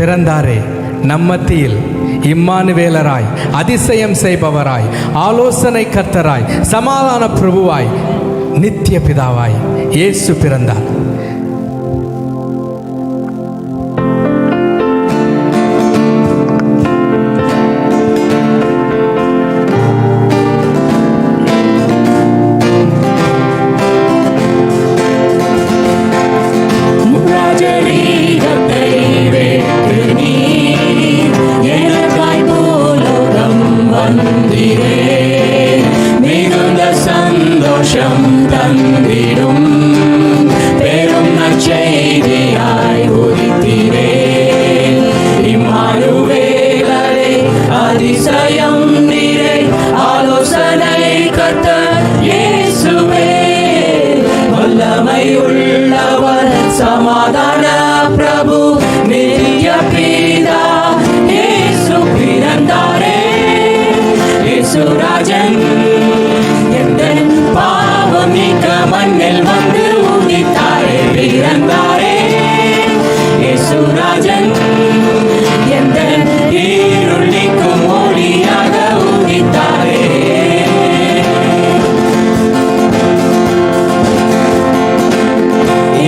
பிறந்தாரே நம்மத்தியில் இம்மானுவேலராய், அதிசயம் செய்பவராய், ஆலோசனை கர்த்தராய், சமாதான பிரபுவாய், நித்திய பிதாவாய் இயேசு பிறந்தார். சந்தோஷம் தந்திடும் பெரும் நற்செய்தியாய் உதித்தீரே. இம்மானுவேலரே, அதிசயம் நீரே, ஆலோசனை கர்த்தர் இயேசுவே. வல்லமை உள்ளவர், சமாதான பிரபு, நித்திய பிதா இயேசு பிறந்தாரே. இயேசுராஜன் பாவம் நீக்க மண்ணில் வந்து உதித்தாரே, பிறந்தாரே. இயேசுராஜன் எந்த இருள் நீக்கும் ஒளியாக உதித்தாரே.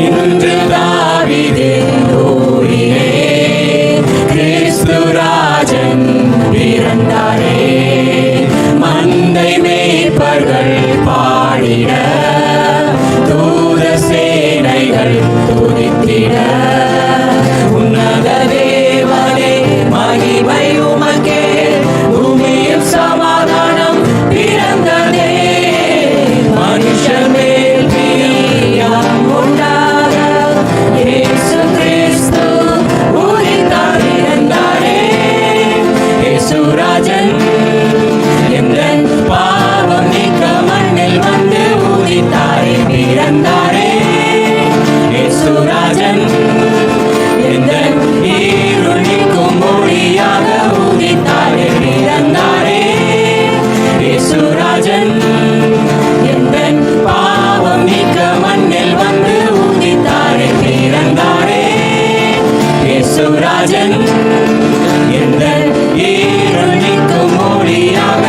இன்று தாவீதின் ஊரிலே கிறிஸ்துராஜன் பிறந்தாரே. மந்தை மேய்ப்பர்கள் பாடிட, தூத சேனைகள் துதித்திட, உன்னத தேவனே மகிமை உமக்கே, பூமியில் சமாதானம் பிறந்ததே. மனுஷர் மேல் பிரியம் உண்டாக இயேசு கிறிஸ்து உதித்தார், பிறந்தாரே. இயேசுராஜன் பாவம் நீக்க மண்ணில் வந்து உதித்தாரே, பிறந்தாரே. இயேசுராஜன் இந்த இருள் நீக்கும் ஒளியாக உதித்தாரே, பிறந்தாரே. இயேசுராஜன் எந்த பாவம் நீக்க மண்ணில் வந்து உதித்தாரே, பிறந்தாரே. இயேசுராஜன் எந்த இருள் நீக்கும் ஒளியாக